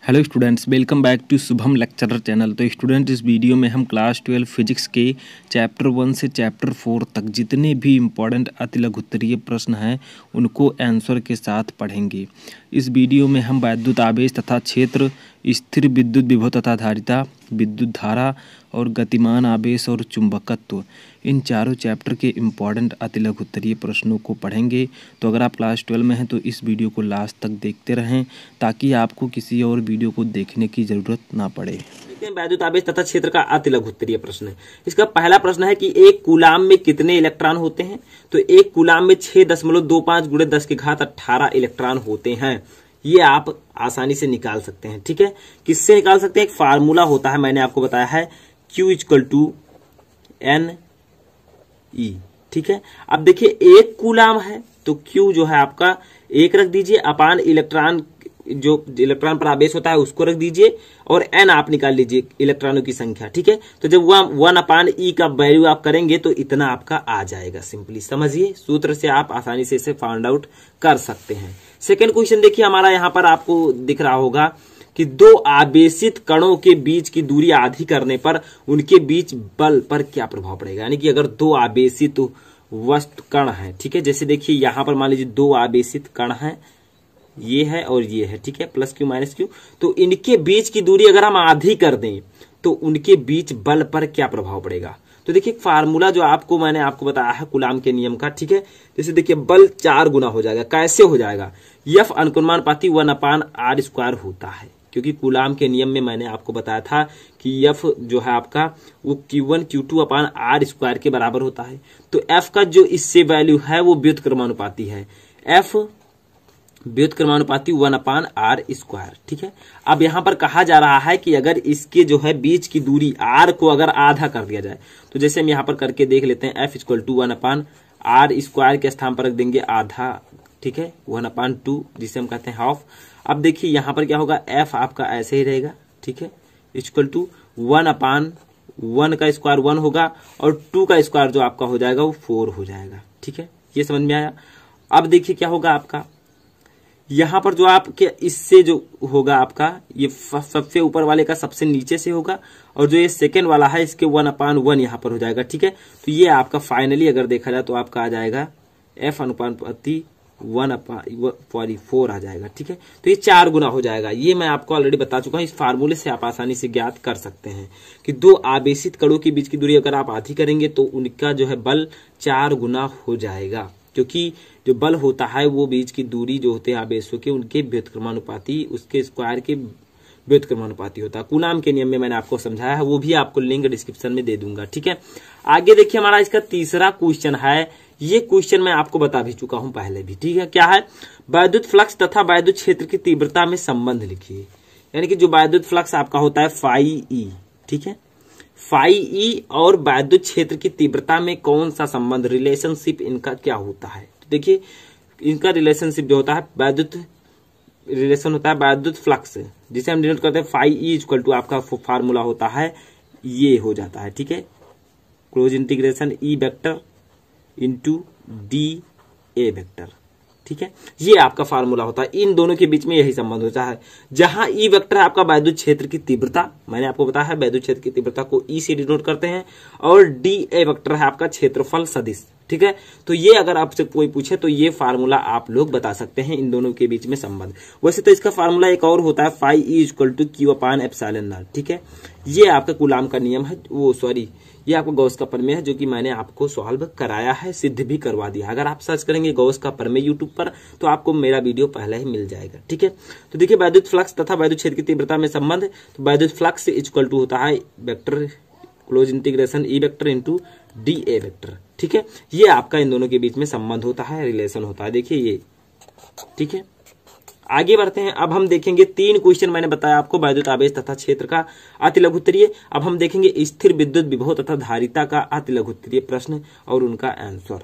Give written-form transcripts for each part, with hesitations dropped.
Hello students, welcome back to Shubham lecturer channel. तो student, इस video में हम क्लास 12 फिजिक्स के चैप्टर 1 से चैप्टर 4 तक जितने भी इम्पॉर्टेंट अति लघुत्तरीय प्रश्न हैं उनको आंसर के साथ पढ़ेंगे। इस वीडियो में हम वैद्युत आवेश तथा क्षेत्र, स्थिर विद्युत विभव तथा धारिता, विद्युत धारा और गतिमान आवेश और चुंबकत्व, इन चारों चैप्टर के इम्पॉर्टेंट अति लघुत्तरीय प्रश्नों को पढ़ेंगे। तो अगर आप क्लास 12 में हैं तो इस वीडियो को लास्ट तक देखते रहें ताकि आपको किसी और वीडियो को देखने की जरूरत ना पड़े। देखते हैं वैद्युत आवेश तथा क्षेत्र का अति लघुत्तरीय प्रश्न है। इसका पहला प्रश्न है कि एक कूलाम में कितने इलेक्ट्रॉन होते हैं। तो एक कूलाम में 6.25 × 10⁸ इलेक्ट्रॉन होते हैं। ये आप आसानी से निकाल सकते हैं। ठीक है, किससे निकाल सकते हैं? एक फार्मूला होता है, मैंने आपको बताया है, Q = NE। ठीक है, अब देखिए एक कूलाम है तो Q जो है आपका 1 रख दीजिए, अपान इलेक्ट्रॉन, जो इलेक्ट्रॉन पर आवेश होता है उसको रख दीजिए, और n आप निकाल लीजिए इलेक्ट्रॉनों की संख्या। ठीक है, तो जब 1/E का वैल्यू आप करेंगे तो इतना आपका आ जाएगा। सिंपली समझिए, सूत्र से आप आसानी से इसे फाइंड आउट कर सकते हैं। सेकेंड क्वेश्चन देखिए हमारा, यहाँ पर आपको दिख रहा होगा कि दो आवेशित कणों के बीच की दूरी आधी करने पर उनके बीच बल पर क्या प्रभाव पड़ेगा। यानी कि अगर दो आवेशित वस्तु कण है, ठीक है, जैसे देखिए यहाँ पर मान लीजिए दो आवेशित कण है, ये है और ये है, ठीक है, +Q -Q, तो इनके बीच की दूरी अगर हम आधी कर दें तो उनके बीच बल पर क्या प्रभाव पड़ेगा। तो देखिए फार्मूला जो मैंने आपको बताया है कूलाम के नियम का, ठीक है, जैसे देखिए बल 4 गुना हो जाएगा। कैसे हो जाएगा? F अनुक्रमानुपाती 1/r² होता है, क्योंकि कूलाम के नियम में मैंने आपको बताया था कि F जो है आपका वो Q1 Q2/r² के बराबर होता है। तो F का जो इससे वैल्यू है वो व्युत्क्रमानुपाती है, F व्युत्क्रमानुपाती 1/r²। ठीक है, अब यहां पर कहा जा रहा है कि अगर इसके जो है बीच की दूरी r को अगर आधा कर दिया जाए, तो जैसे हम यहां पर करके देख लेते हैं, F = 1/r² के स्थान पर रख देंगे आधा, ठीक है, 1/2, जिसे हम कहते हैं हाफ। अब देखिए यहां पर क्या होगा, F आपका ऐसे ही रहेगा, ठीक है, = 1/1 का स्क्वायर 1 होगा और 2 का स्क्वायर जो आपका हो जाएगा वो 4 हो जाएगा। ठीक है, ये समझ में आया। अब देखिए क्या होगा आपका, यहां पर जो आपके इससे जो होगा आपका, ये सबसे ऊपर वाले का सबसे नीचे से होगा, और जो ये सेकेंड वाला है इसके 1/1 यहां पर हो जाएगा। ठीक है, तो ये आपका फाइनली अगर देखा जाए तो आपका आ जाएगा F अनुपाती 1/4 आ जाएगा। ठीक है, तो ये 4 गुना हो जाएगा। ये मैं आपको ऑलरेडी बता चुका हूं, इस फार्मूले से आप आसानी से ज्ञात कर सकते हैं कि दो आवेशित कणों के बीच की दूरी अगर आप आधी करेंगे तो उनका जो है बल 4 गुना हो जाएगा, क्योंकि जो बल होता है वो बीच की दूरी जो होते हैं आवेशों के, उनके व्युत्क्रमानुपाती, उसके स्क्वायर के व्युत्क्रमानुपाती होता है। कूलाम के नियम में मैंने आपको समझाया है, वो भी आपको लिंक डिस्क्रिप्शन में दे दूंगा। ठीक है, आगे देखिए हमारा इसका तीसरा क्वेश्चन है। ये क्वेश्चन मैं आपको बता भी चुका हूं पहले भी। ठीक है, क्या है? वैद्युत फ्लक्स तथा वैद्युत क्षेत्र की तीव्रता में संबंध लिखिए। यानी कि जो वैद्युत फ्लक्स आपका होता है φE, ठीक है, φE और वैद्युत क्षेत्र की तीव्रता में कौन सा संबंध, रिलेशनशिप इनका क्या होता है। तो देखिए इनका रिलेशनशिप जो होता है, वैद्युत रिलेशन होता है वैद्युत फ्लक्स, जिसे हम डिनोट करते हैं φE = आपका फार्मूला होता है, ये हो जाता है। ठीक है, ∫ E वेक्टर × dA वेक्टर। ठीक है, ये आपका फार्मूला होता है। इन दोनों के बीच में यही संबंध होता है। जहां E वेक्टर है आपका वैद्युत क्षेत्र की तीव्रता, मैंने आपको बताया है वैद्युत क्षेत्र की तीव्रता को E से डिनोट करते हैं, और dA वेक्टर है आपका क्षेत्रफल सदिश। ठीक है, तो ये अगर आपसे कोई पूछे तो ये फार्मूला आप लोग बता सकते हैं, इन दोनों के बीच में संबंध। वैसे तो इसका फार्मूला एक और होता है, φE = Q/ε0। ठीक है, ये आपका कूलाम का नियम है, ये आपको गॉस का प्रमेय है, जो कि मैंने आपको सॉल्व कराया है, सिद्ध भी करवा दिया। अगर आप सर्च करेंगे गॉस का प्रमेय यूट्यूब पर तो आपको मेरा वीडियो पहले ही मिल जाएगा। ठीक है, तो देखिए वैद्युत फ्लक्स तथा वैद्युत क्षेत्र की तीव्रता में संबंध, तो वैद्युत फ्लक्स = होता है vector ∫E vector × dA vector. ठीक है, ये आपका इन दोनों के बीच में संबंध होता है, रिलेशन होता है। देखिए ये, ठीक है, आगे बढ़ते हैं। अब हम देखेंगे 3 क्वेश्चन मैंने बताया आपको वैद्युत आवेश तथा क्षेत्र का अति लघुत्तरीय। अब हम देखेंगे स्थिर विद्युत विभव तथा धारिता का अति लघुत्तरीय प्रश्न और उनका आंसर।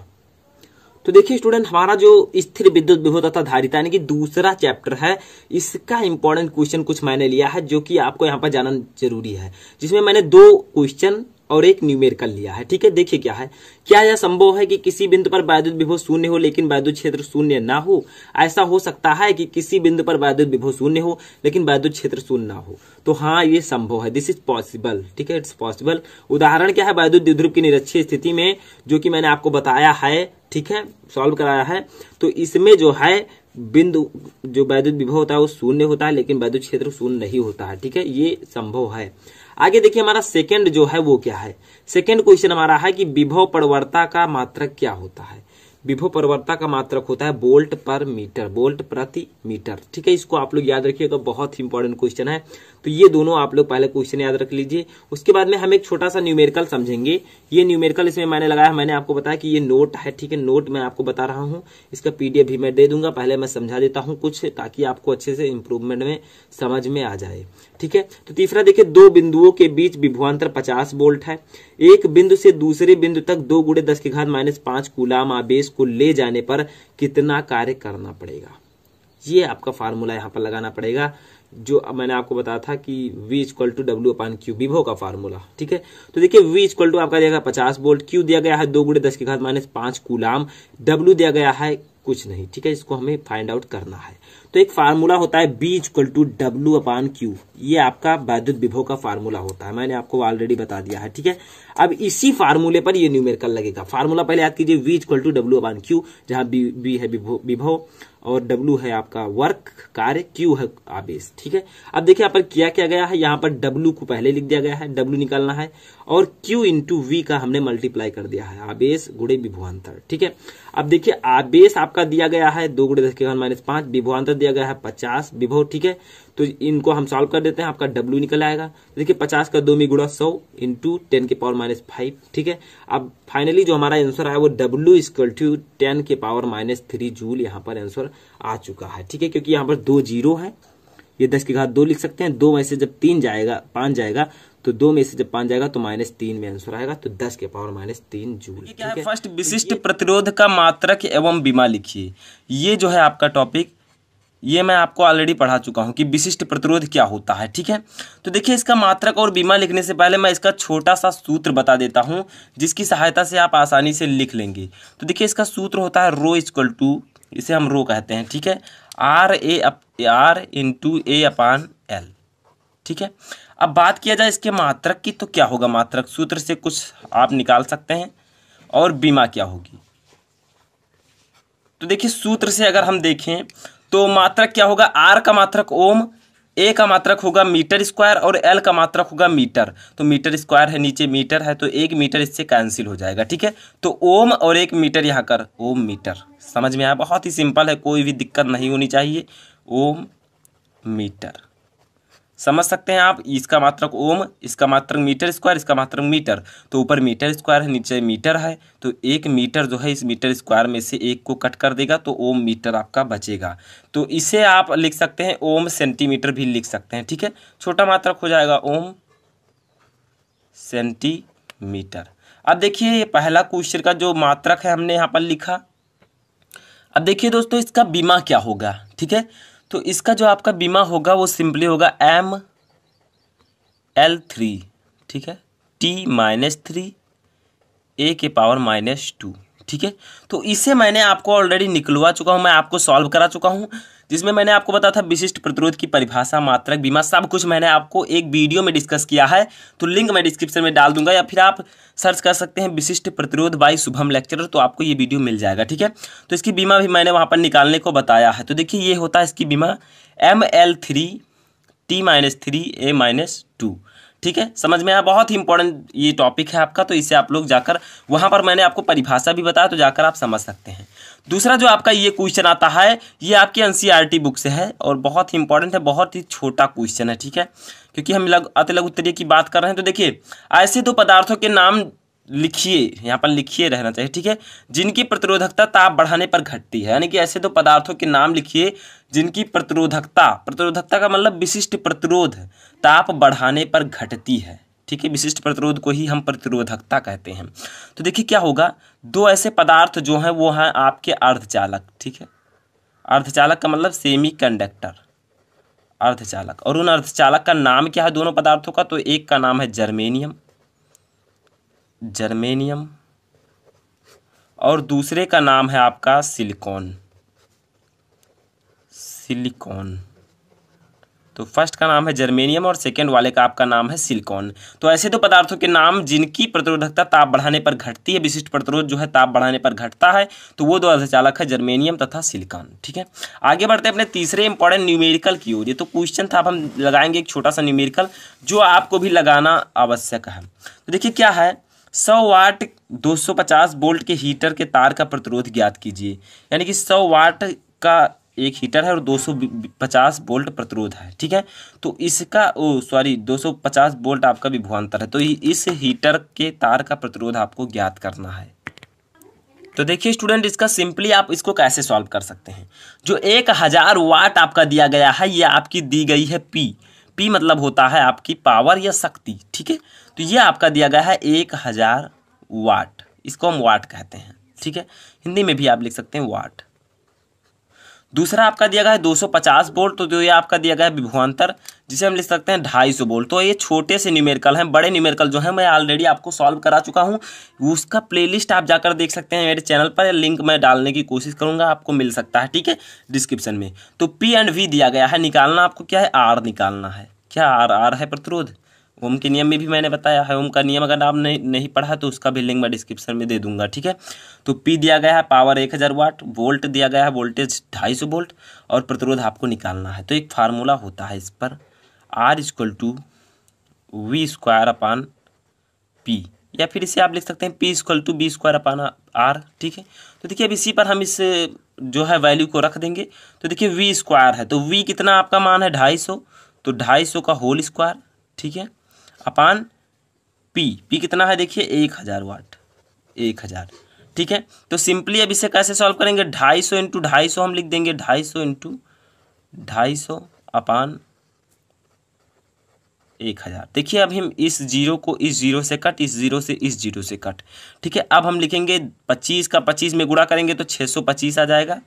तो देखिए स्टूडेंट, हमारा जो स्थिर विद्युत विभव तथा धारिता यानी कि दूसरा चैप्टर है, इसका इंपॉर्टेंट क्वेश्चन कुछ मैंने लिया है जो कि आपको यहाँ पर जानना जरूरी है, जिसमें मैंने 2 क्वेश्चन और एक न्यूमेरिकल लिया है। ठीक है, देखिए क्या है, क्या यह संभव है कि किसी बिंदु पर वैद्युत विभव शून्य हो लेकिन वैद्युत क्षेत्र शून्य ना हो? ऐसा हो सकता है कि किसी बिंदु पर वैद्युत विभव शून्य हो लेकिन वैद्युत क्षेत्र शून्य ना हो। तो हाँ, ये संभव है, दिस इज पॉसिबल। ठीक है, इट्स पॉसिबल। उदाहरण क्या है, वैद्युत द्विध्रुव की निरक्षीय स्थिति में, जो कि मैंने आपको बताया है, ठीक है, सॉल्व कराया है। तो इसमें जो है बिंदु जो वैद्युत विभव होता है वो शून्य होता है लेकिन वैद्युत क्षेत्र शून्य नहीं होता है। ठीक है, ये संभव है। आगे देखिए हमारा सेकंड जो है वो क्या है, सेकंड क्वेश्चन हमारा है कि विभव प्रवणता का मात्रक क्या होता है। विभव प्रवणता का मात्रक होता है वोल्ट पर मीटर, वोल्ट प्रति मीटर। ठीक है, इसको आप लोग याद रखिएगा, बहुत ही इंपॉर्टेंट क्वेश्चन है। तो ये दोनों आप लोग पहले क्वेश्चन याद रख लीजिए। उसके बाद में हम एक छोटा सा न्यूमेरिकल समझेंगे। ये न्यूमेरिकल इसमें मैंने लगाया, मैंने आपको बताया कि ये नोट है। ठीक है, नोट मैं आपको बता रहा हूँ, इसका पीडीएफ भी मैं दे दूंगा। पहले मैं समझा देता हूँ कुछ, ताकि आपको अच्छे से इंप्रूवमेंट में समझ में आ जाए। ठीक है, तो तीसरा देखिए, दो बिंदुओं के बीच विभवांतर 50 वोल्ट है। एक बिंदु से दूसरे बिंदु तक 2 × 10⁻⁻5 कूलाम आवेश को ले जाने पर कितना कार्य करना पड़ेगा। ये आपका फार्मूला यहाँ पर लगाना पड़ेगा, जो मैंने आपको बताया था कि V = W/Q, विभव का फार्मूला। ठीक है, तो देखिए V = आपका दिया गया 50 वोल्ट, Q दिया गया है 2 × 10⁻⁻5 कूलाम, W दिया गया है कुछ नहीं। ठीक है, इसको हमें फाइंड आउट करना है। तो एक फार्मूला होता है V = W/Q, ये आपका वैद्युत विभव का फार्मूला होता है, मैंने आपको ऑलरेडी बता दिया है। ठीक है, अब इसी फार्मूले पर ये न्यूमेरिकल लगेगा। फार्मूला पहले याद कीजिए, V = W/Q, जहां B है विभव और W है आपका वर्क कार्य, Q है आवेश। ठीक है, अब देखिए यहाँ पर क्या गया है, यहाँ पर W को पहले लिख दिया गया है, W निकालना है, और Q × V का हमने मल्टीप्लाई कर दिया है, आवेश गुणे विभवांतर। ठीक है, अब देखिए आवेश आपका दिया गया है 2 × 10⁻5, विभवांतर दिया गया है 50 विभव। ठीक है, तो इनको हम सॉल्व कर देते हैं, आपका W निकल आएगा। देखिए 50 का 2 में गुणा 100 × 10⁻⁵। ठीक है, अब फाइनली जो हमारा आंसर है वो W = 10⁻³ जूल यहाँ पर आंसर आ चुका है। ठीक है, क्योंकि यहाँ पर 2 जीरो है, ये 10⁻2 लिख सकते हैं। 2 में से जब 5 जाएगा तो 2 में से जब 5 जाएगा तो -3 में आंसर आएगा, तो 10⁻³ जूल। क्या है, फर्स्ट विशिष्ट प्रतिरोध का मात्रक एवं बीमा लिखिए। ये जो है आपका टॉपिक, ये मैं आपको ऑलरेडी पढ़ा चुका हूं कि विशिष्ट प्रतिरोध क्या होता है। ठीक है, तो देखिए इसका मात्रक और बीमा लिखने से पहले मैं इसका छोटा सा सूत्र बता देता हूं, जिसकी सहायता से आप आसानी से लिख लेंगे। तो देखिए इसका सूत्र होता है रो = इसे हम रो कहते हैं। ठीक है, R × A/L। ठीक है, अब बात किया जाए इसके मात्रक की, तो क्या होगा मात्रक, सूत्र से कुछ आप निकाल सकते हैं, और बीमा क्या होगी। तो देखिए सूत्र से अगर हम देखें तो मात्रक क्या होगा, R का मात्रक ओम, A का मात्रक होगा मीटर स्क्वायर, और L का मात्रक होगा मीटर। तो मीटर स्क्वायर है, नीचे मीटर है, तो 1 मीटर इससे कैंसिल हो जाएगा। ठीक है, तो ओम और 1 मीटर यहाँ कर ओम मीटर। समझ में आया, बहुत ही सिंपल है, कोई भी दिक्कत नहीं होनी चाहिए। ओम मीटर समझ सकते हैं आप, इसका मात्रक ओम, इसका मात्रक मीटर स्क्वायर, इसका मात्रक मीटर। तो ऊपर मीटर स्क्वायर है, नीचे मीटर है, तो 1 मीटर जो है इस मीटर स्क्वायर में से 1 को कट कर देगा, तो ओम मीटर आपका बचेगा। तो इसे आप लिख सकते हैं ओम सेंटीमीटर भी लिख सकते हैं। ठीक है, छोटा मात्रक हो जाएगा ओम सेंटीमीटर। अब देखिए ये पहला क्वेश्चन का जो मात्रक है हमने यहाँ पर लिखा। अब देखिए दोस्तों इसका बीमा क्या होगा। ठीक है, तो इसका जो आपका बीमा होगा वो सिंपली होगा mL3। ठीक है, T-3 A⁻²। ठीक है, तो इसे मैंने आपको ऑलरेडी निकलवा चुका हूं, मैं आपको सॉल्व करा चुका हूं, जिसमें मैंने आपको बताया था विशिष्ट प्रतिरोध की परिभाषा, मात्रक, बीमा, सब कुछ मैंने आपको एक वीडियो में डिस्कस किया है। तो लिंक मैं डिस्क्रिप्शन में डाल दूंगा, या फिर आप सर्च कर सकते हैं विशिष्ट प्रतिरोध बाय शुभम लेक्चरर, तो आपको ये वीडियो मिल जाएगा। ठीक है, तो इसकी बीमा भी मैंने वहाँ पर निकालने को बताया है। तो देखिए ये होता है इसकी बीमा mL3 T-3 A-2। ठीक है, समझ में आया, बहुत ही इंपॉर्टेंट ये टॉपिक है आपका, तो इसे आप लोग जाकर वहां पर मैंने आपको परिभाषा भी बताया, तो जाकर आप समझ सकते हैं। दूसरा जो आपका ये क्वेश्चन आता है, ये आपकी एनसीईआरटी बुक से है, और बहुत ही इंपॉर्टेंट है, बहुत ही छोटा क्वेश्चन है। ठीक है, क्योंकि हम अति लघु उत्तरीय की बात कर रहे हैं। तो देखिए ऐसे 2 पदार्थों के नाम लिखिए, यहाँ पर लिखिए रहना चाहिए। ठीक है, जिनकी प्रतिरोधकता ताप बढ़ाने पर घटती है, यानी कि ऐसे 2 पदार्थों के नाम लिखिए जिनकी प्रतिरोधकता का मतलब विशिष्ट प्रतिरोध ताप बढ़ाने पर घटती है। ठीक है, विशिष्ट प्रतिरोध को ही हम प्रतिरोधकता कहते हैं। तो देखिए क्या होगा, 2 ऐसे पदार्थ जो हैं वो हैं आपके अर्धचालक। ठीक है, अर्धचालक का मतलब सेमी कंडक्टर, अर्धचालक। और उन अर्धचालक का नाम क्या है दोनों पदार्थों का, तो एक का नाम है जर्मेनियम जर्मेनियम और दूसरे का नाम है आपका सिलिकॉन। तो फर्स्ट का नाम है जर्मेनियम और सेकेंड वाले का आपका नाम है सिलिकॉन। तो ऐसे तो पदार्थों के नाम जिनकी प्रतिरोधकता ताप बढ़ाने पर घटती है, विशिष्ट प्रतिरोध जो है ताप बढ़ाने पर घटता है, तो वो दो अर्धचालक है जर्मेनियम तथा सिलिकॉन। ठीक है, आगे बढ़ते हैं अपने तीसरे इंपॉर्टेंट न्यूमेरिकल की ओर। ये तो क्वेश्चन था, अब हम लगाएंगे एक छोटा सा न्यूमेरिकल जो आपको भी लगाना आवश्यक है। तो देखिए क्या है, 100 वाट 250 वोल्ट के हीटर के तार का प्रतिरोध ज्ञात कीजिए। यानी कि 100 वाट का एक हीटर है और 250 वोल्ट प्रतिरोध है। ठीक है, तो इसका 250 वोल्ट आपका विभवांतर है, तो इस हीटर के तार का प्रतिरोध आपको ज्ञात करना है। तो देखिए स्टूडेंट, इसका सिंपली आप इसको कैसे सॉल्व कर सकते हैं। जो 1000 वाट आपका दिया गया है, ये आपकी दी गई है पी मतलब होता है आपकी पावर या शक्ति। ठीक है, तो ये आपका दिया गया है 1000 वाट, इसको हम वाट कहते हैं। ठीक है, हिंदी में भी आप लिख सकते हैं वाट। दूसरा आपका दिया गया है 250 वोल्ट, तो जो ये आपका दिया गया है विभवांतर, जिसे हम लिख सकते हैं 250 वोल्ट। तो ये छोटे से न्यूमेरिकल हैं, बड़े न्यूमेरिकल जो है मैं ऑलरेडी आपको सॉल्व करा चुका हूँ, उसका प्लेलिस्ट आप जाकर देख सकते हैं मेरे चैनल पर, लिंक मैं डालने की कोशिश करूँगा, आपको मिल सकता है। ठीक है, डिस्क्रिप्शन में। तो पी एंड वी दिया गया है, निकालना आपको क्या है, आर निकालना है। क्या आर है प्रतिरोध। ओम के नियम में भी मैंने बताया है, ओम का नियम अगर आप नहीं पढ़ा तो उसका भी लिंक मैं डिस्क्रिप्शन में दे दूंगा। ठीक है, तो पी दिया गया है पावर 1000 वाट, वोल्ट दिया गया है वोल्टेज 250 वोल्ट, और प्रतिरोध आपको निकालना है। तो एक फार्मूला होता है इस पर, R equal to V square upon P, या फिर इसे आप लिख सकते हैं P equal to B square upon R. ठीक है, तो देखिए अब इसी पर हम इस जो है वैल्यू को रख देंगे। तो देखिए वी स्क्वायर है, तो वी कितना आपका मान है 250, तो 250 का होल स्क्वायर। ठीक है, अपान पी कितना है देखिए 1000 वाट, 1000। ठीक है, तो सिंपली अब इसे कैसे सॉल्व करेंगे, 250 इंटू 250 हम लिख देंगे, 250 इंटू 250 अपान 1000। देखिए अब हम इस जीरो को इस जीरो से कट, इस जीरो से इस जीरो से कट। ठीक है, अब हम लिखेंगे 25 का 25 में गुणा करेंगे तो 625 आ जाएगा,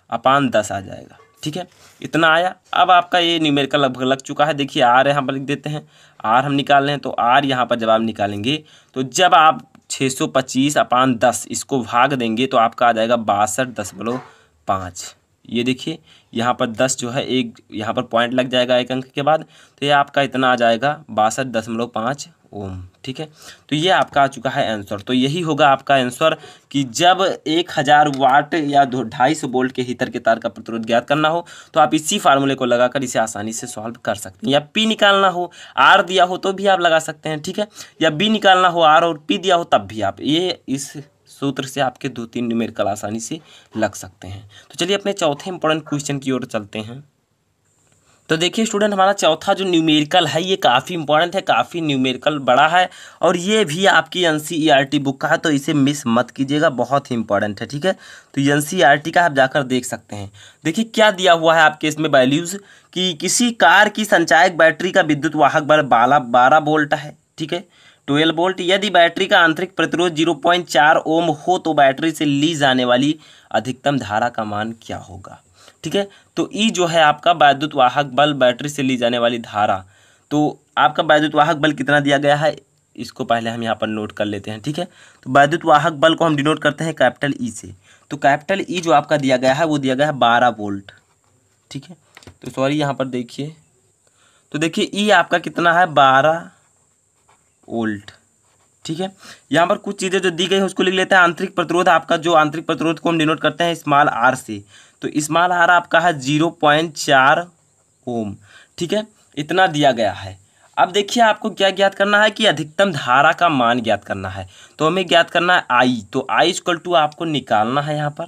अपान 10 आ जाएगा। ठीक है, इतना आया। अब आपका ये न्यूमेरिकल लगभग लग चुका है। देखिए आर यहाँ पर लिख देते हैं, आर हम निकाल रहे हैं, तो आर यहाँ पर जब आप निकालेंगे तो जब आप 625 अपान 10 इसको भाग देंगे तो आपका आ जाएगा 62.5। ये देखिए यहाँ पर 10 जो है, एक यहाँ पर पॉइंट लग जाएगा एक अंक के बाद, तो ये आपका इतना आ जाएगा 62.5 ओम। ठीक है, तो ये आपका आ चुका है आंसर। तो यही होगा आपका आंसर कि जब 1000 वाट या 250 वोल्ट के हीटर के तार का प्रतिरोध ज्ञात करना हो तो आप इसी फार्मूले को लगाकर इसे आसानी से सॉल्व कर सकते हैं। या पी निकालना हो, आर दिया हो तो भी आप लगा सकते हैं। ठीक है, या बी निकालना हो, आर और पी दिया हो तब भी आप ये इस सूत्र से आपके 2-3 न्यूमेरिकल आसानी से लग सकते हैं। तो चलिए अपने चौथे इंपॉर्टेंट क्वेश्चन की ओर चलते हैं। तो देखिए स्टूडेंट, हमारा चौथा जो न्यूमेरिकल है ये काफ़ी इंपॉर्टेंट है, काफ़ी न्यूमेरिकल बड़ा है, और ये भी आपकी एनसीईआरटी बुक का है, तो इसे मिस मत कीजिएगा, बहुत ही इंपॉर्टेंट है। ठीक है, तो एनसीईआरटी का आप जाकर देख सकते हैं। देखिए क्या दिया हुआ है आपके इसमें वैल्यूज़, कि किसी कार की संचायक बैटरी का विद्युत वाहक बल 12 वोल्ट है। ठीक है, 12 वोल्ट। यदि बैटरी का आंतरिक प्रतिरोध 0.4 ओम हो तो बैटरी से ली जाने वाली अधिकतम धारा का मान क्या होगा। ठीक है, तो ई जो है आपका वैद्युत वाहक बल, बैटरी से ली जाने वाली धारा। तो आपका वैद्युत वाहक बल कितना दिया गया है, इसको पहले हम यहाँ पर नोट कर लेते हैं। ठीक है, तो वैद्युत वाहक बल को हम डिनोट करते हैं कैपिटल ई से। तो कैपिटल ई जो आपका दिया गया है वो दिया गया है 12 वोल्ट। ठीक है, तो सॉरी यहाँ पर देखिए, तो देखिए ई आपका कितना है 12 वोल्ट। ठीक है, यहाँ पर कुछ चीज़ें जो दी गई है उसको लिख लेते हैं। आंतरिक प्रतिरोध आपका, जो आंतरिक प्रतिरोध को हम डिनोट करते हैं स्मॉल आर से, तो स्मॉल आर आपका है 0.4 ओम। ठीक है, इतना दिया गया है। अब देखिए आपको क्या ज्ञात करना है कि अधिकतम धारा का मान ज्ञात करना है, तो हमें ज्ञात करना है आई। तो आई इक्वल टू आपको निकालना है यहाँ पर।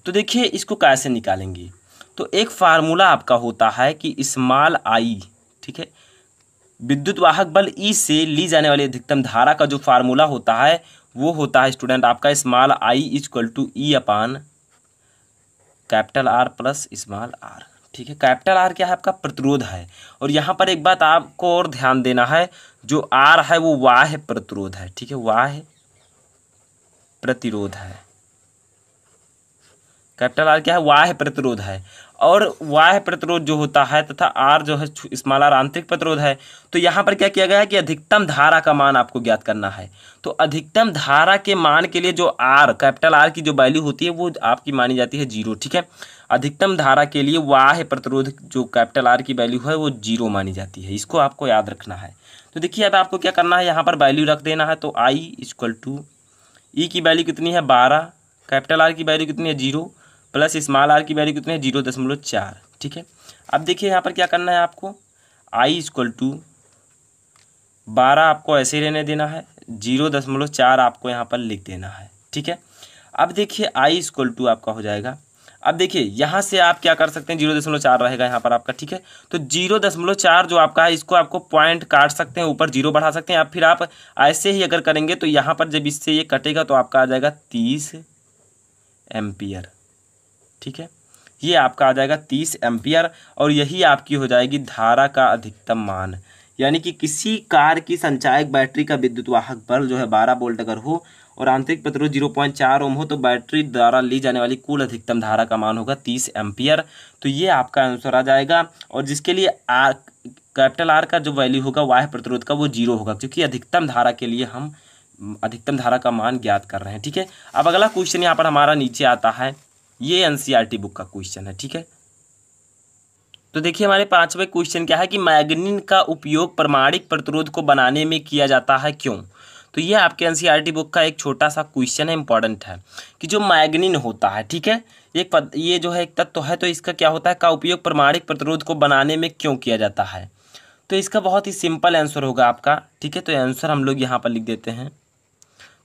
तो देखिए इसको कैसे निकालेंगे, तो एक फार्मूला आपका होता है कि स्मॉल आई। ठीक है, विद्युत वाहक बल ई से ली जाने वाली अधिकतम धारा का जो फार्मूला होता है वो होता है स्टूडेंट आपका small I equal to E upon capital R plus small R. ठीक है, कैपिटल आर क्या है आपका प्रतिरोध है, और यहाँ पर एक बात आपको और ध्यान देना है, जो आर है वो वाह्य प्रतिरोध है। ठीक है, वाह्य प्रतिरोध है। कैपिटल आर क्या है, वाह्य प्रतिरोध है, और वाह्य प्रतिरोध जो होता है तथा आर जो है स्मॉल आर आंतरिक प्रतिरोध है। तो यहाँ पर क्या किया गया है कि अधिकतम धारा का मान आपको ज्ञात करना है। तो अधिकतम धारा के मान के लिए जो आर कैपिटल आर की जो वैल्यू होती है वो आपकी मानी जाती है 0, ठीक है। अधिकतम धारा के लिए वाह्य प्रतिरोध जो कैपिटल आर की वैल्यू है वो 0 मानी जाती है, इसको आपको याद रखना है। तो देखिए अब आपको क्या करना है, यहाँ पर वैल्यू रख देना है। तो I इक्वल टू ई की वैल्यू कितनी है 12, कैपिटल आर की वैल्यू कितनी है 0 प्लस स्मॉल आर की वैल्यू कितनी है 0.4, ठीक है। अब देखिए यहाँ पर क्या करना है आपको, I इक्वल टू 12 आपको ऐसे ही रहने देना है, 0.4 आपको यहाँ पर लिख देना है, ठीक है। अब देखिए I इक्वल टू आपका हो जाएगा, अब देखिए यहाँ से आप क्या कर सकते हैं 0.4 रहेगा यहाँ पर आपका, ठीक है। तो 0.4 जो आपका है इसको आपको पॉइंट काट सकते हैं, ऊपर 0 बढ़ा सकते हैं, या फिर आप ऐसे ही अगर करेंगे तो यहाँ पर जब इससे ये कटेगा तो आपका आ जाएगा 30 एम्पियर, ठीक है। ये आपका आ जाएगा 30 एम्पियर और यही आपकी हो जाएगी धारा का अधिकतम मान। यानी कि किसी कार की संचायक बैटरी का विद्युत वाहक बल जो है 12 वोल्ट अगर हो और आंतरिक प्रतिरोध 0.4 ओम हो तो बैटरी द्वारा ली जाने वाली कुल अधिकतम धारा का मान होगा 30 एम्पियर। तो ये आपका आंसर आ जाएगा। और जिसके लिए कैपिटल आर का जो वैल्यू होगा वाह्य प्रतिरोध का वो 0 होगा, क्योंकि अधिकतम धारा के लिए हम अधिकतम धारा का मान ज्ञात कर रहे हैं, ठीक है। अब अगला क्वेश्चन यहाँ पर हमारा नीचे आता है, ये एनसीईआरटी बुक का क्वेश्चन है, ठीक है। तो देखिए हमारे 5वें क्वेश्चन क्या है कि मैग्नीन का उपयोग परमाणिक प्रतिरोध को बनाने में किया जाता है, क्यों। तो ये आपके एनसीईआरटी बुक का एक छोटा सा क्वेश्चन है, इंपॉर्टेंट है कि जो मैग्नीन होता है, ठीक है, ये जो है एक तत्व है, तो इसका क्या होता है का उपयोग परमाणिक प्रतिरोध को बनाने में क्यों किया जाता है। तो इसका बहुत ही सिंपल आंसर होगा आपका, ठीक है। तो आंसर हम लोग यहाँ पर लिख देते हैं।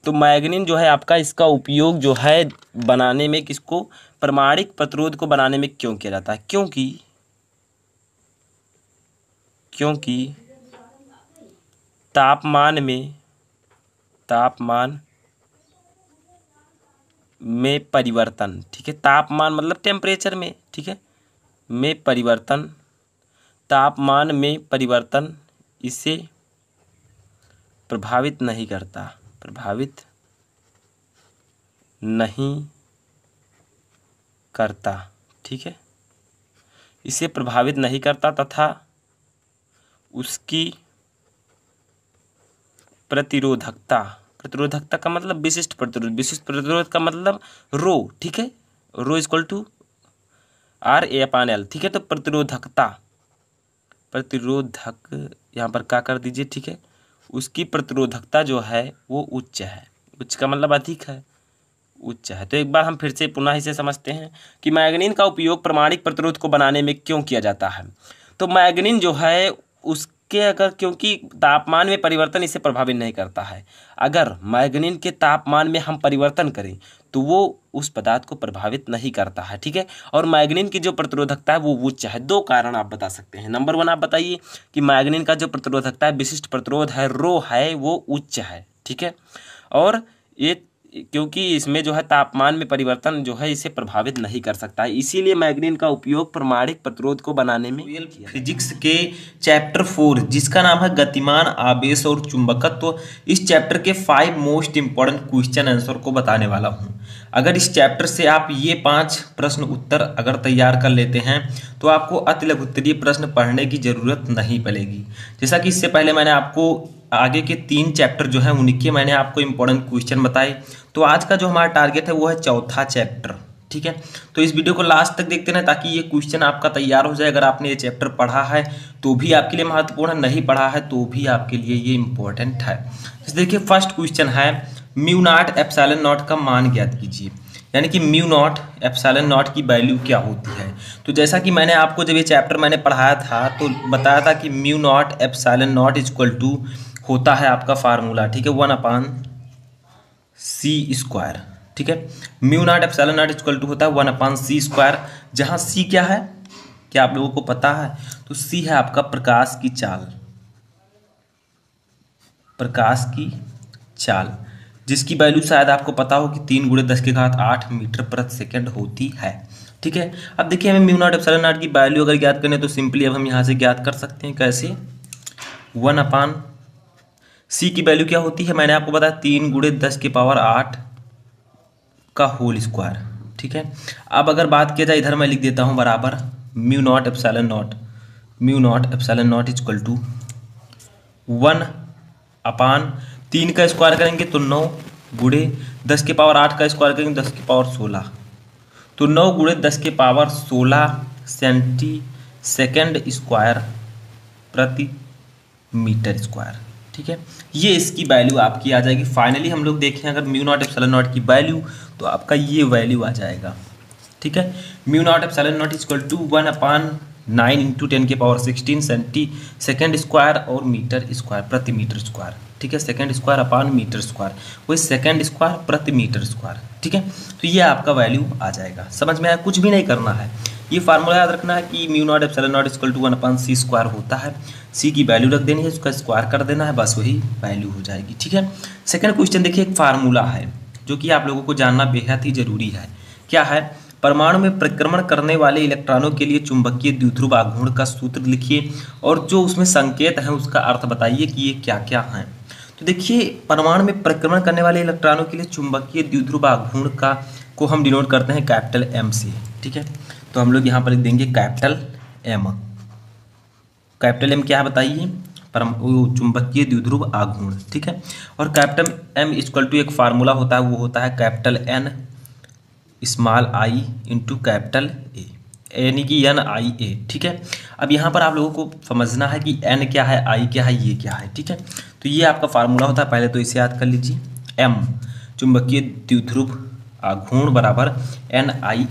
तो मैग्नीन जो है आपका इसका उपयोग जो है बनाने में किसको परमाणिक प्रतिरोध को बनाने में क्यों किया जाता है, क्योंकि तापमान में परिवर्तन, ठीक है। तापमान मतलब टेम्परेचर में, ठीक है, में परिवर्तन, तापमान में परिवर्तन इसे प्रभावित नहीं करता, ठीक है। इसे प्रभावित नहीं करता तथा उसकी प्रतिरोधकता का मतलब विशिष्ट प्रतिरोध का मतलब रो, ठीक है, रो इक्वल टू RA/L, ठीक है। तो प्रतिरोधक यहाँ पर क्या कर दीजिए, ठीक है, उसकी प्रतिरोधकता जो है वो उच्च है, उच्च का मतलब अधिक है, उच्च है। तो एक बार हम फिर से पुनः इसे समझते हैं कि मैग्नीन का उपयोग परमाणिक प्रतिरोध को बनाने में क्यों किया जाता है। तो मैग्नीन जो है उसके क्योंकि तापमान में परिवर्तन इसे प्रभावित नहीं करता है। अगर मैग्नीन के तापमान में हम परिवर्तन करें तो वो उस पदार्थ को प्रभावित नहीं करता है, ठीक है। और मैग्नीन की जो प्रतिरोधकता है वो उच्च है। 2 कारण आप बता सकते हैं। नंबर 1 आप बताइए कि मैग्नीन का जो प्रतिरोधकता है विशिष्ट प्रतिरोध है रो है वो उच्च है, ठीक है। और ये क्योंकि इसमें जो है तापमान में परिवर्तन जो है इसे प्रभावित नहीं कर सकता है, इसीलिए मैग्नीन का उपयोग परमाणिक प्रतिरोध को बनाने में फिजिक्स के चैप्टर 4 जिसका नाम है गतिमान आवेश और चुंबकत्व, इस चैप्टर के 5 मोस्ट इंपॉर्टेंट क्वेश्चन आंसर को बताने वाला हूं। अगर इस चैप्टर से आप ये 5 प्रश्न उत्तर अगर तैयार कर लेते हैं तो आपको अतिलघुत्तरीय प्रश्न पढ़ने की जरूरत नहीं पड़ेगी। जैसा कि इससे पहले मैंने आपको आगे के 3 चैप्टर जो है उनके मैंने आपको इंपॉर्टेंट क्वेश्चन बताए, तो आज का जो हमारा टारगेट है वो है 4था चैप्टर, ठीक है। तो इस वीडियो को लास्ट तक देखते रहें ताकि ये क्वेश्चन आपका तैयार हो जाए। अगर आपने ये चैप्टर पढ़ा है तो भी आपके लिए महत्वपूर्ण है, नहीं पढ़ा है तो भी आपके लिए ये इंपॉर्टेंट है। तो देखिए फर्स्ट क्वेश्चन है म्यू नॉट एप्सिलॉन नॉट का मान ज्ञात कीजिए, यानी कि म्यू नॉट एप्सिलॉन नॉट की वैल्यू क्या होती है। तो जैसा कि मैंने आपको जब ये चैप्टर मैंने पढ़ाया था तो बताया था कि mu naught epsilon naught equal to होता है आपका फार्मूला, ठीक है, 1/c², ठीक है। Mu naught epsilon naught equal to होता है 1/c², जहां c क्या है क्या आप लोगों को पता है। तो c है आपका प्रकाश की चाल जिसकी वैल्यू शायद आपको पता हो कि 3 × 10⁸ मीटर प्रति सेकंड होती है, ठीक है। अब देखिए हमें म्यू नॉट एप्सिलॉन नॉट की वैल्यू अगर ज्ञात करने तो सिंपली अब हम यहाँ से ज्ञात कर सकते हैं। कैसे, 1/c की वैल्यू क्या होती है मैंने आपको बताया 3 × 10⁸ का होल स्क्वायर, ठीक है। अब अगर बात किया जाए, इधर मैं लिख देता हूँ बराबर mu naught epsilon naught equal to 1/3 का स्क्वायर करेंगे तो 9 गुणे 10 के पावर 8 का स्क्वायर करेंगे 10 के पावर 16, तो 9 गुणे 10 के पावर 16 सेंटीसेकंड स्क्वायर प्रति मीटर स्क्वायर। ठीक है, ये इसकी वैल्यू आपकी आ जाएगी। फाइनली हम लोग देखें अगर म्यू नॉट एप्सिलॉन नॉट की वैल्यू, तो आपका ये वैल्यू आ जाएगा। ठीक है, mu naught epsilon naught equal to 1/9 into 10 के पावर 16 सेंटीसेकंड स्क्वायर और मीटर स्क्वायर प्रति मीटर स्क्वायर। ठीक है, second square upon metre square, वही सेकंड स्क्वायर प्रति मीटर स्क्वायर। ठीक है, तो ये आपका वैल्यू आ जाएगा। समझ में आया? कुछ भी नहीं करना है, ये फार्मूला याद रखना है कि mu naught epsilon naught equal to 1/c square होता है। सी की वैल्यू रख देनी है, उसका स्क्वायर कर देना है, बस वही वैल्यू हो जाएगी। ठीक है, सेकंड क्वेश्चन देखिए, एक फार्मूला है जो कि आप लोगों को जानना बेहद ही जरूरी है। क्या है? परमाणु में परिक्रमण करने वाले इलेक्ट्रॉनों के लिए चुंबकीय द्विध्रुव आघूर्ण का सूत्र लिखिए और जो उसमें संकेत है उसका अर्थ बताइए कि ये क्या क्या है। तो देखिए, परमाणु में परिक्रमण करने वाले इलेक्ट्रॉनों के लिए चुंबकीय द्विध्रुव आघूर्ण को हम डिनोट करते हैं कैपिटल एम से। ठीक है, तो हम लोग यहाँ पर लिख देंगे कैपिटल एम। कैपिटल एम क्या है बताइए? चुंबकीय द्विध्रुव आघूर्ण। ठीक है, और कैपिटल एम इक्वल टू एक फार्मूला होता है, वो होता है capital N small I into capital A, यानी कि NiA। ठीक है, अब यहाँ पर आप लोगों को समझना है कि n क्या है, I क्या है, ये क्या है। ठीक है, तो ये आपका फार्मूला होता है, पहले तो इसे याद कर लीजिए। M चुंबकीय द्विध्रुव आघूर्ण बराबर NiA।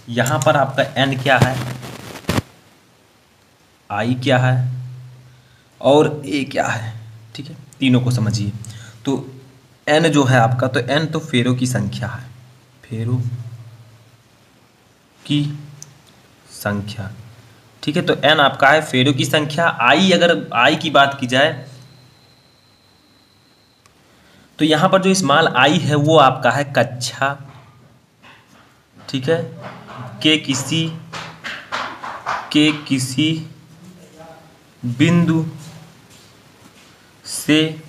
यहाँ पर आपका n क्या है, I क्या है और A क्या है। ठीक है, तीनों को समझिए। तो n जो है आपका, तो n तो फेरों की संख्या है, फेरों की संख्या। ठीक है, तो n आपका है फेरों की संख्या। I, अगर I की बात की जाए तो यहां पर जो स्मॉल I है वो आपका है कक्षा, ठीक है, के किसी बिंदु से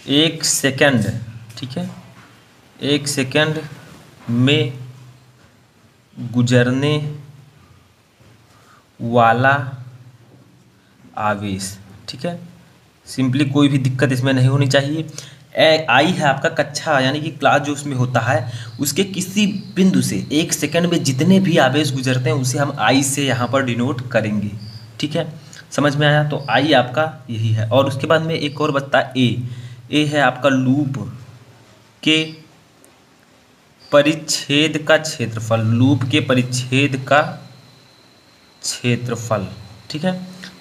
1 सेकंड, ठीक है, 1 सेकंड में गुजरने वाला आवेश। ठीक है, सिंपली कोई भी दिक्कत इसमें नहीं होनी चाहिए। आई है आपका कक्षा, यानी कि क्लास जो उसमें होता है, उसके किसी बिंदु से 1 सेकंड में जितने भी आवेश गुजरते हैं उसे हम आई से यहाँ पर डिनोट करेंगे। ठीक है, समझ में आया? तो आई आपका यही है। और उसके बाद में एक और बचता है ए है आपका लूप के परिच्छेद का क्षेत्रफल, लूप के परिच्छेद का क्षेत्रफल। ठीक है,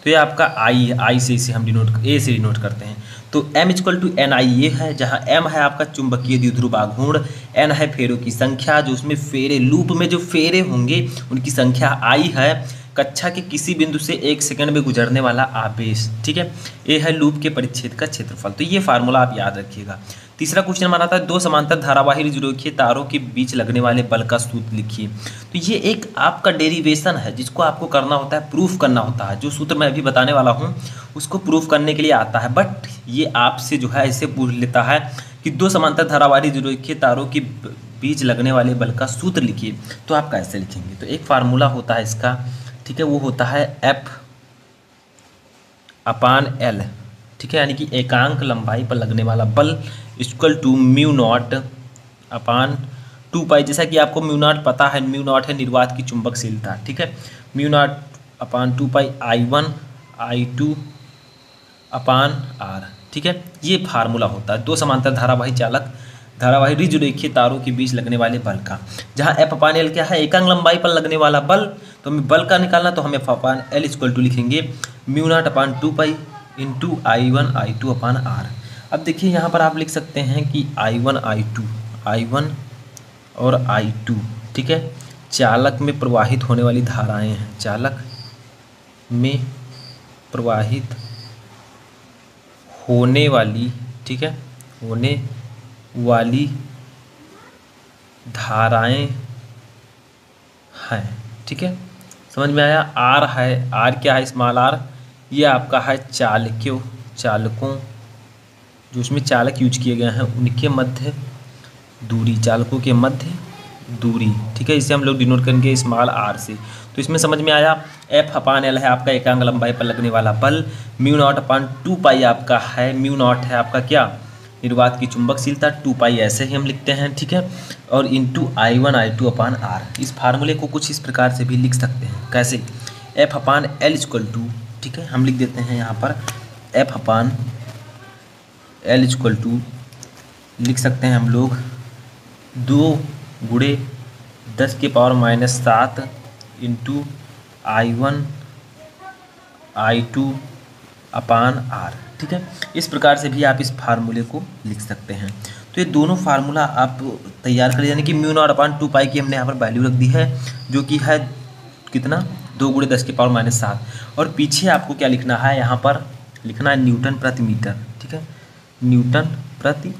तो ये आपका आई से इसे हम ए से डिनोट करते हैं। तो m इक्वल टू NiA है, जहाँ m है आपका चुंबकीय द्विध्रुव आघूर्ण, n है फेरों की संख्या, जो उसमें फेरे, लूप में जो फेरे होंगे उनकी संख्या, I है कक्षा के किसी बिंदु से 1 सेकंड में गुजरने वाला आवेश। ठीक है, ए है लूप के परिच्छेद का क्षेत्रफल। तो ये फार्मूला आप याद रखिएगा। तीसरा क्वेश्चन हमारा था, 2 समांतर धारावाही रेखीय तारों के बीच लगने वाले बल का सूत्र लिखिए। तो ये एक आपका डेरिवेशन है जिसको आपको करना होता है, प्रूफ करना होता है। जो सूत्र मैं अभी बताने वाला हूँ उसको प्रूफ करने के लिए आता है, बट ये आपसे जो है ऐसे पूछ लेता है कि 2 समांतर धारावाही रेखीय तारों के बीच लगने वाले बल का सूत्र लिखिए। तो आप कैसे लिखेंगे? तो एक फार्मूला होता है इसका, ठीक है, वो होता है F/L। ठीक है, यानी कि एकांक लंबाई पर लगने वाला बल इक्वल टू म्यू नॉट अपान 2 पाई। जैसा कि आपको म्यू नॉट पता है, म्यू नॉट है निर्वात की चुंबकशीलता। ठीक है, mu not upon 2 pi I1 I2 upon R। ठीक है, ये फार्मूला होता है 2 समांतर धारावाही रेखीय तारों के बीच लगने वाले बल का। जहाँ F/L क्या है, एकांक लंबाई पर लगने वाला बल। तो हमें बल का निकालना, तो हम F/L इक्वल टू लिखेंगे म्यू नॉट अपान 2 पाई इंटू I1 I2 अपान R। अब देखिए यहाँ पर आप लिख सकते हैं कि I1 और I2, ठीक है, चालक में प्रवाहित होने वाली धाराएं हैं, चालक में प्रवाहित होने वाली, ठीक है, होने वाली धाराएं हैं। ठीक है, समझ में आया? R है, R क्या है, स्मॉल r, ये आपका है चालकों जो उसमें चालक यूज किए गए हैं उनके मध्य दूरी, चालकों के मध्य दूरी, ठीक है, इसे हम लोग डिनोट करेंगे स्मॉल r से। तो इसमें समझ में आया, F/L है आपका एकांक लंबाई पर लगने वाला बल, μ0/2π आपका है, μ0 है आपका क्या, निर्वात की चुंबकशीलता, 2π ऐसे ही हम लिखते हैं, ठीक है, और इंटू I1 I2/r। इस फार्मूले को कुछ इस प्रकार से भी लिख सकते हैं, कैसे, F/L इक्वल टू, ठीक है, हम लिख देते हैं यहाँ पर F/L इक्वल टू लिख सकते हैं हम लोग 2 × 10⁻⁷ इंटू I1 I2/r, ठीक है। इस प्रकार से भी आप इस फार्मूले को लिख सकते हैं। तो ये दोनों फार्मूला आप तैयार करें, यानी कि μ0/2π की हमने यहाँ पर वैल्यू रख दी है, जो कि है कितना, 2 × 10⁻⁷, और पीछे आपको क्या लिखना है, यहाँ पर लिखना है न्यूटन प्रति मीटर, ठीक है, न्यूटन प्रति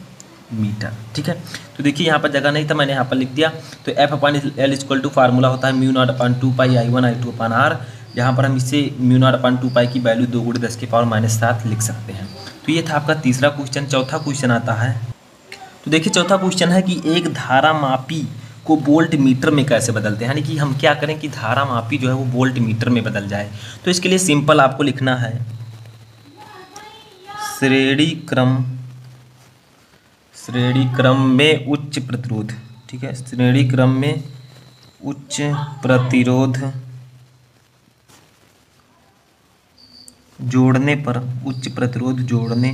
मीटर, ठीक है। तो देखिए यहाँ पर जगह नहीं था, मैंने यहाँ पर लिख दिया। तो F/L इक्वल टू फार्मूला होता है μ0/2π I1 I2/r, यहाँ पर हम इसे μ0/2π की वैल्यू 2 × 10⁻⁷ लिख सकते हैं। तो ये था आपका तीसरा क्वेश्चन। चौथा क्वेश्चन आता है, तो देखिए चौथा क्वेश्चन है कि एक धारा मापी को वोल्ट मीटर में कैसे बदलते हैं, यानी कि हम क्या करें कि धारा मापी जो है वो वोल्ट मीटर में बदल जाए। तो इसके लिए सिंपल आपको लिखना है श्रेणी क्रम में उच्च प्रतिरोध, ठीक है, श्रेणी क्रम में उच्च प्रतिरोध जोड़ने पर, उच्च प्रतिरोध जोड़ने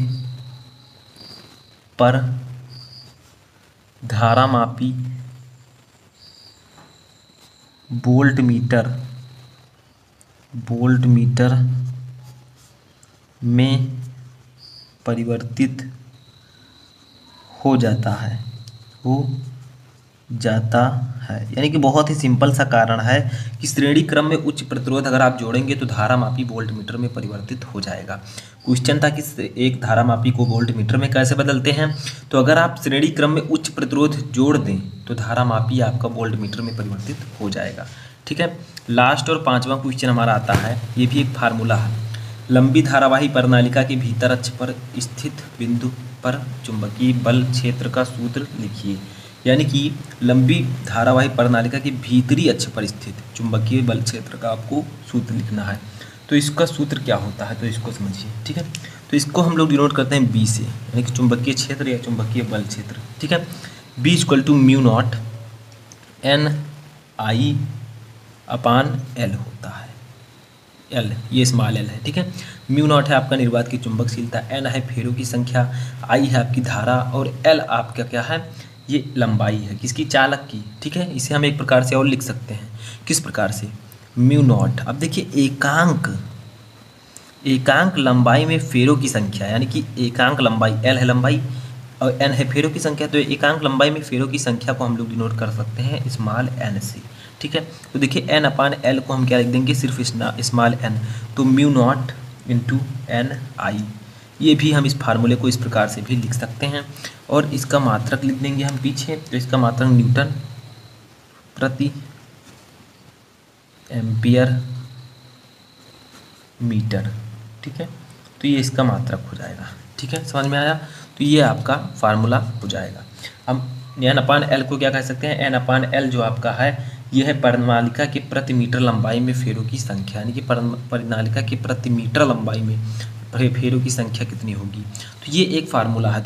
पर धारा मापी वोल्ट मीटर में परिवर्तित हो जाता है, यानी कि बहुत ही सिंपल सा कारण है कि श्रेणी क्रम में उच्च प्रतिरोध अगर आप जोड़ेंगे तो धारा मापी वोल्ट मीटर में परिवर्तित हो जाएगा। क्वेश्चन था कि एक धारा मापी को वोल्ट मीटर में कैसे बदलते हैं। तो अगर आप श्रेणी क्रम में उच्च प्रतिरोध जोड़ दें तो धारा मापी आपका वोल्ट मीटर में परिवर्तित हो जाएगा, ठीक है। लास्ट और पांचवा क्वेश्चन हमारा आता है, ये भी एक फार्मूला है। लंबी धारावाही प्रणालिका के भीतर अक्ष पर स्थित बिंदु पर चुंबकीय बल क्षेत्र का सूत्र लिखिए, यानी कि लंबी धारावाही प्रणालिका के भीतरी अक्ष पर स्थित चुंबकीय बल क्षेत्र का आपको सूत्र लिखना है। तो इसका सूत्र क्या होता है, तो इसको समझिए, ठीक है। तो इसको हम लोग डिनोट करते हैं B से, यानी कि चुंबकीय क्षेत्र या चुंबकीय बल क्षेत्र, ठीक है। B इक्वल टू μ0 N/I/L होता है, L ये स्मॉल l है, ठीक है। μ0 है आपका निर्वात की चुंबकशीलता, N है फेरों की संख्या, I है आपकी धारा, और L आपका क्या है, ये लंबाई है किसकी, चालक की, ठीक है। इसे हम एक प्रकार से और लिख सकते हैं, किस प्रकार से, μ0। अब देखिए एकांक लंबाई में फेरों की संख्या, यानी कि एकांक लंबाई L है लंबाई और N है फेरों की संख्या, तो एकांक लंबाई में फेरों की संख्या को हम लोग डिनोट कर सकते हैं स्मॉल n से, ठीक है। तो देखिए N/L को हम क्या लिख देंगे, सिर्फ स्मॉल n, तो μ0 × N/I। ये भी हम इस फार्मूले को इस प्रकार से भी लिख सकते हैं, और इसका मात्रक लिख देंगे हम पीछे। तो इसका मात्रक न्यूटन प्रति एम्पियर मीटर, ठीक है। तो ये इसका मात्रक हो जाएगा, ठीक है, समझ में आया। तो ये आपका फार्मूला हो जाएगा। हम N/L को क्या कह सकते हैं, N/L जो आपका है ये है प्रणालिका के प्रति मीटर लंबाई में फेरों की संख्या, यानी कि प्रणालिका के प्रति मीटर लंबाई में फेरों की संख्या कितनी होगी। तो ये एक फार्मूला है।